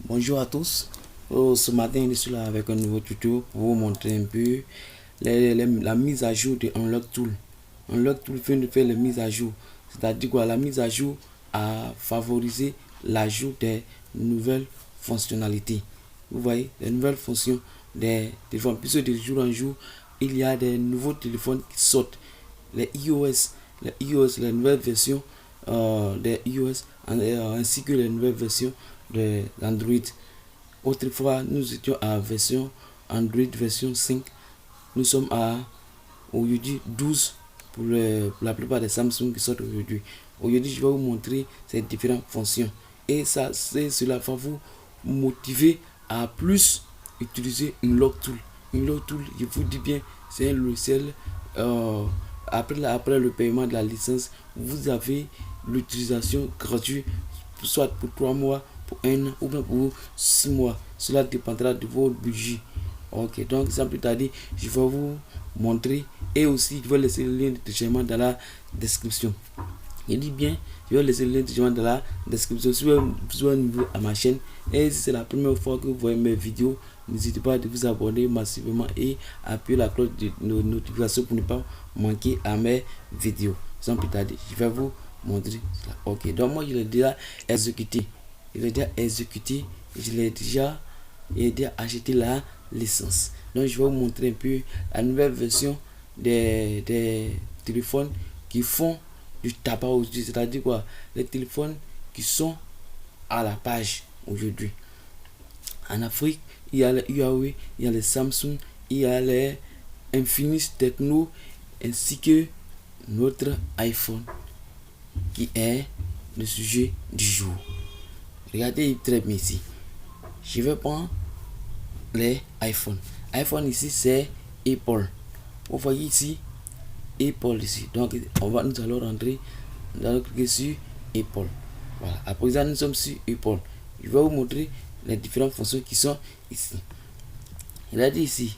Bonjour à tous. Ce matin, je suis là avec un nouveau tuto pour vous montrer un peu la mise à jour de Unlock Tool. Unlock Tool vient de faire la mise à jour. C'est-à-dire quoi? La mise à jour a favorisé l'ajout des nouvelles fonctionnalités. Vous voyez, les nouvelles fonctions des téléphones. Puisque de jour en jour, il y a des nouveaux téléphones qui sortent. Les iOS, les nouvelles versions des iOS ainsi que les nouvelles versions d'Android. Autrefois, nous étions à version Android version 5. Nous sommes à aujourd'hui 12 pour la plupart des Samsung qui sortent aujourd'hui. Aujourd'hui, je vais vous montrer ces différentes fonctions. Et cela va vous motiver à plus utiliser une Unlock Tool. Une Unlock Tool, je vous dis bien, c'est un logiciel. Après le paiement de la licence, vous avez l'utilisation gratuite, soit pour 3 mois, pour 1 an ou bien pour 6 mois. Cela dépendra de votre budget. Ok, donc sans plus tarder, je vais vous montrer et aussi je vais laisser le lien de téléchargement dans la description. Je dis bien, je vais laisser le lien de téléchargement dans la description. Si vous êtes nouveau à ma chaîne et si c'est la première fois que vous voyez mes vidéos, n'hésitez pas à vous abonner massivement et appuyer la cloche de notification pour ne pas manquer à mes vidéos. Sans plus tarder, je vais vous montrer cela. Ok, donc moi je l'ai déjà exécuté. Je l'ai déjà exécuté. Je l'ai déjà acheté la licence. Donc je vais vous montrer un peu la nouvelle version des téléphones qui font du tabac aujourd'hui. C'est-à-dire quoi? Les téléphones qui sont à la page aujourd'hui. En Afrique, il y a les Huawei, il y a les Samsung, il y a les Infinix Techno ainsi que notre iPhone qui est le sujet du jour. Regardez très bien ici. Je vais prendre les iPhone. iPhone ici c'est Apple. Vous voyez ici Apple ici. Donc nous allons rentrer, nous allons cliquer sur Apple. Voilà. À présent nous sommes sur Apple. Je vais vous montrer les différentes fonctions qui sont ici. Il a dit ici,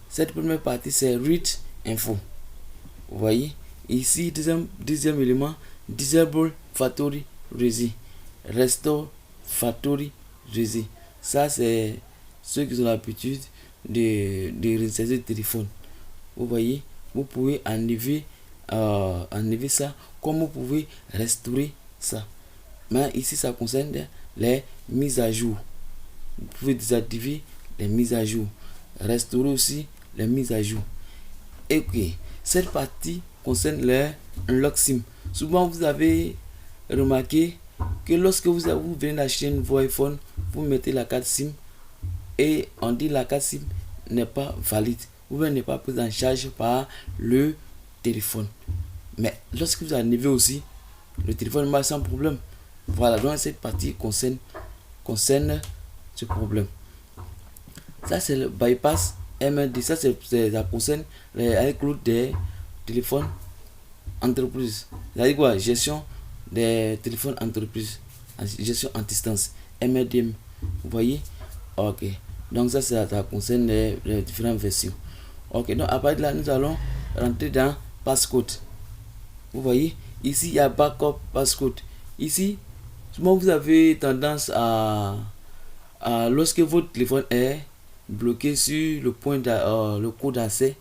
cette première partie c'est Read Info. Vous voyez ici deuxième élément, Disable Factory Reset, Restore Factory Reset. Ça c'est ceux qui ont l'habitude de ressaisir le téléphone. Vous voyez, vous pouvez enlever ça, comme vous pouvez restaurer ça. Mais ici ça concerne les mises à jour. Vous pouvez désactiver les mises à jour, restaurer aussi les mises à jour. Et okay, cette partie concerne les Unlock SIM. Souvent vous avez remarqué que lorsque vous venez d'acheter un nouveau iPhone, vous mettez la carte SIM et on dit la carte SIM n'est pas valide ou bien n'est pas prise en charge par le téléphone. Mais lorsque vous arrivez aussi, le téléphone marche sans problème. Voilà, donc cette partie concerne ce problème. Ça c'est le bypass MLD. Ça concerne les iCloud des téléphones entreprises. C'est-à-dire quoi? Gestion des téléphones entreprises, gestion en distance, MLDM. Vous voyez? Ok, donc ça concerne les différentes versions. Ok, donc à partir de là nous allons rentrer dans passcode. Vous voyez ici il y a backup passcode. Ici souvent vous avez tendance à lorsque votre téléphone est bloqué sur le point le code d'accès,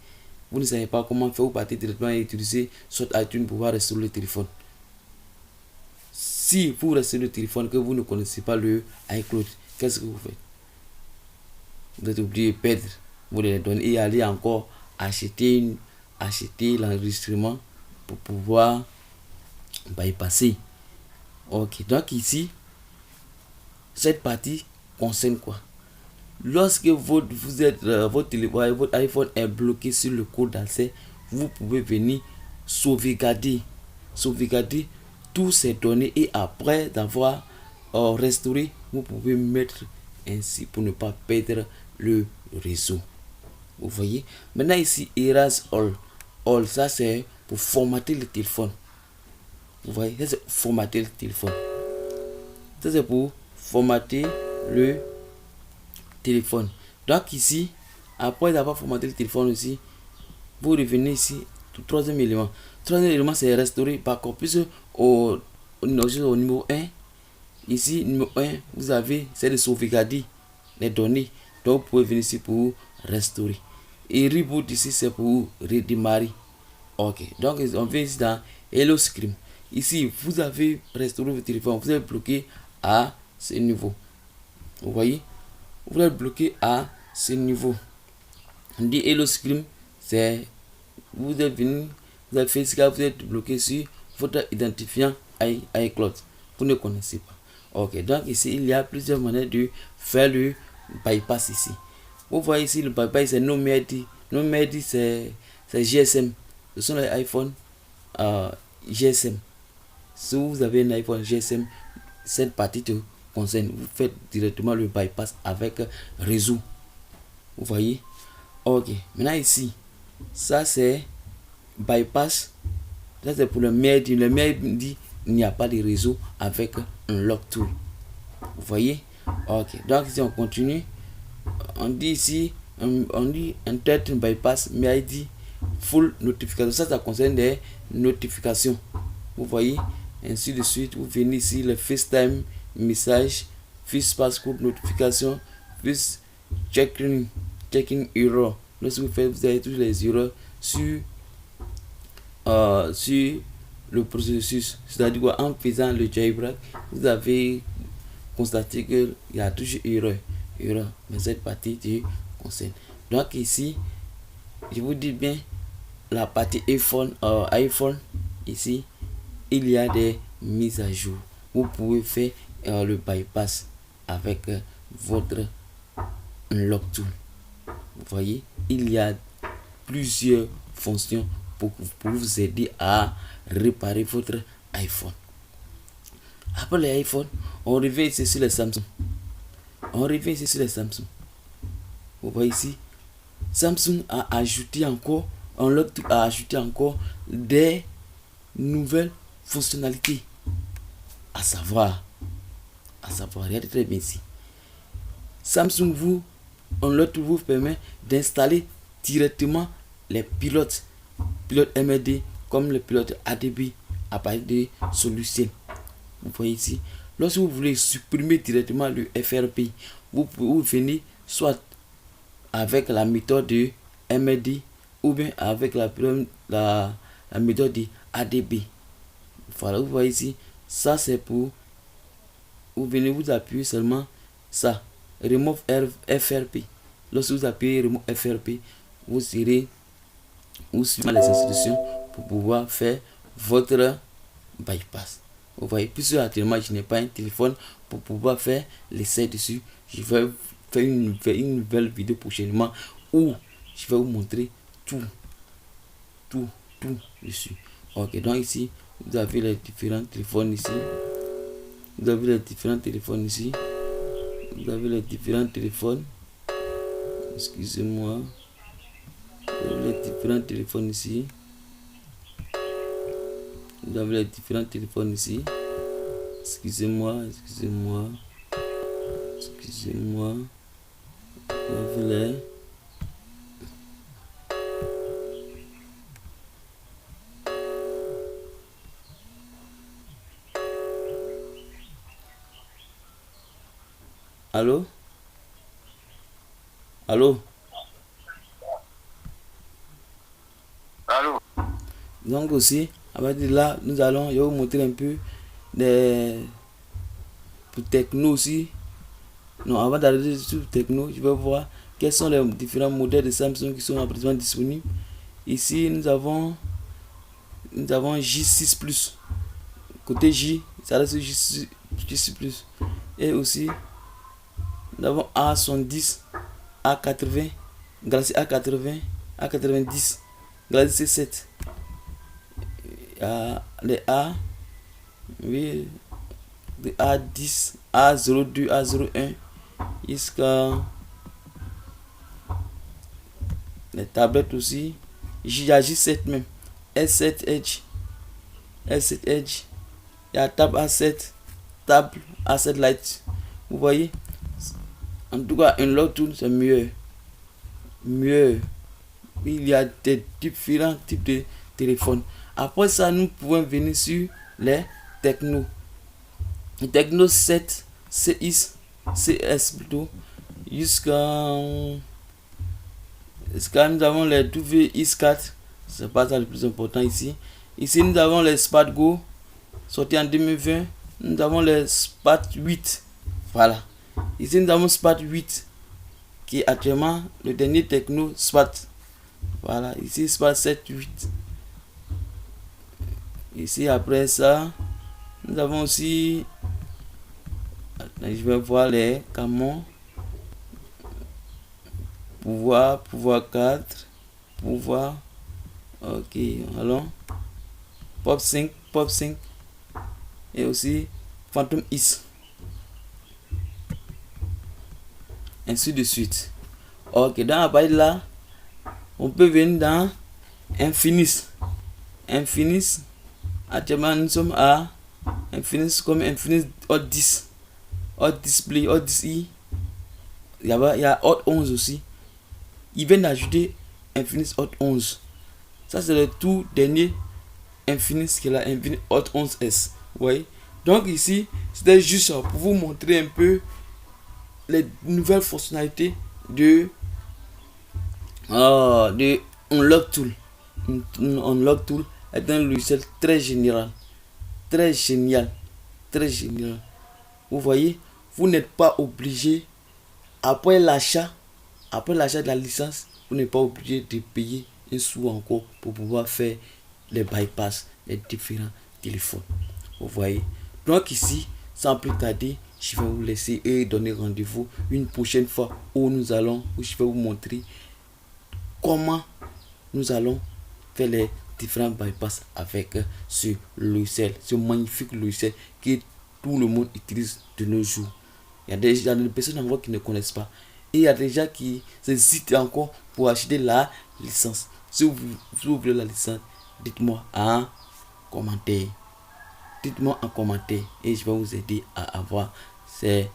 vous ne savez pas comment faire, vous partez directement et utiliser soit iTunes pour pouvoir restaurer le téléphone. Si vous restaurez le téléphone que vous ne connaissez pas le iCloud, qu'est-ce que vous faites? Vous êtes obligé de perdre, vous les donner et aller encore acheter l'enregistrement pour pouvoir bypasser. Ok, donc ici cette partie concerne quoi? Lorsque votre iPhone est bloqué sur le code d'accès, vous pouvez venir sauvegarder tous ces données et après d'avoir restauré, vous pouvez mettre ainsi pour ne pas perdre le réseau. Vous voyez? Maintenant ici, Erase All. All, ça c'est pour formater le téléphone. Vous voyez? Ça c'est formater le téléphone. Ça c'est pour formater le téléphone. Donc ici, après avoir formaté le téléphone aussi, vous revenez ici, troisième élément. Troisième élément c'est restaurer backup. Puisque au niveau 1, Ici, numéro 1, vous avez, c'est de sauvegarder les données. Donc, vous pouvez venir ici pour restaurer. Et reboot ici, c'est pour redémarrer. Ok, donc on vient ici dans Hello Screen. Ici, vous avez restauré votre téléphone, vous êtes bloqué à ce niveau. Vous voyez, vous êtes bloqué à ce niveau. On dit Hello Screen, c'est vous êtes venu, vous avez fait ce que vous êtes bloqué sur votre identifiant iCloud. Vous ne connaissez pas. Ok, donc ici, il y a plusieurs manières de faire le bypass ici. Vous voyez ici, le bypass, c'est NoMedi. NoMedi, c'est GSM. Ce sont les iPhones GSM. Si vous avez un iPhone GSM, cette partie te concerne. Vous faites directement le bypass avec réseau. Vous voyez? Ok, maintenant ici, ça c'est bypass. Ça c'est pour le MEDI. Le MEDI dit il n'y a pas de réseau avec un lock tool. Vous voyez? Ok, donc si on continue, on dit ici, on dit Internet bypass, mais il dit full notification. Ça concerne des notifications. Vous voyez? Ainsi de suite, vous venez ici, le FaceTime, message, Face Passcode, notification, Face checking error. Lorsque vous faites, vous avez tous les erreurs sur le processus. C'est-à-dire en faisant le jailbreak, vous avez constaté qu'il y a toujours erreur. Mais cette partie du concerne. Donc ici, je vous dis bien, la partie iPhone, ici, il y a des mises à jour. Vous pouvez faire le bypass avec votre unlock tool. Vous voyez, il y a plusieurs fonctions pour vous aider à réparer votre iPhone. Après les iPhones, on revient ici sur les Samsung. Vous voyez ici, Samsung a ajouté encore, des nouvelles fonctionnalités. À savoir, regardez très bien ici. Samsung vous permet d'installer directement les pilotes MD comme le pilote ADB à partir des solutions. Vous voyez ici, lorsque vous voulez supprimer directement le FRP, vous venez soit avec la méthode de MD ou bien avec la méthode de ADB. Voilà, vous voyez ici, ça c'est pour, vous venez vous appuyer seulement ça, remove FRP. Lorsque vous appuyez remove FRP, vous suivez les instructions pour pouvoir faire votre bypass. Vous voyez, puisque actuellement je n'ai pas un téléphone pour pouvoir faire l'essai dessus, je vais faire une nouvelle vidéo prochainement où je vais vous montrer tout dessus. Ok, donc ici vous avez les différents téléphones ici. Excusez-moi. Vous avez les différents téléphones ici. Excusez-moi. Vous avez les... Allô? Donc aussi, à partir de là, je vais vous montrer un peu pour techno aussi. Non, avant d'arriver sur techno, je vais voir quels sont les différents modèles de Samsung qui sont présentement disponibles. Ici, nous avons J6 Plus. Côté J, ça reste J6 Plus. Et aussi, nous avons A70, A80, Galaxy A80, A90, Galaxy C7. Les A, oui, de A10, A02, A01, jusqu'à les tablettes aussi. J7 même, S7 Edge, il y a Tab A7, Tab A7 Lite. Vous voyez, en tout cas, un lot tool c'est mieux. Il y a des différents types de téléphones. Après ça, nous pouvons venir sur les techno. Techno 7 CS plutôt, jusqu'à nous avons les WX4, c'est pas ça le plus important ici. Ici nous avons les SPAT-Go sortis en 2020, nous avons les SPAT-8, voilà. Ici nous avons SPAT-8 qui est actuellement le dernier techno SPAT, voilà. Ici SPAT 7-8. Ici après ça nous avons aussi, je vais voir les Camon, pouvoir 4, pouvoir, ok, allons, pop 5 et aussi Phantom Is, ainsi de suite. Ok, dans la page là on peut venir dans Infinis. Actuellement nous sommes à Infinis comme Infinis Hot 10, Hot Display, Hot 10i. Il y a Hot 11 aussi. Ils viennent d'ajouter Infinis Hot 11. Ça c'est le tout dernier Infinis qui est là, Infinis Hot 11S. Oui. Donc ici, c'était juste pour vous montrer un peu les nouvelles fonctionnalités de Unlock Tool. Unlock Tool est un logiciel très général. Très génial. Vous voyez, vous n'êtes pas obligé, après l'achat de la licence, vous n'êtes pas obligé de payer un sou encore pour pouvoir faire les bypass des différents téléphones. Vous voyez. Donc ici, sans plus tarder, je vais vous laisser et donner rendez-vous une prochaine fois où je vais vous montrer comment nous allons faire les différents bypass avec ce logiciel, ce magnifique logiciel que tout le monde utilise de nos jours. Il y a des personnes encore qui ne connaissent pas. Et il y a des gens qui hésitent encore pour acheter la licence. Si vous voulez la licence, dites-moi en commentaire. Et je vais vous aider à avoir ces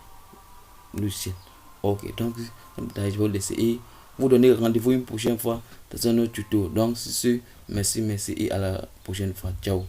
logiciels. Ok, donc je vais vous laisser et vous donner rendez-vous une prochaine fois dans un autre tuto. Donc, c'est ce, merci et à la prochaine fois. Ciao.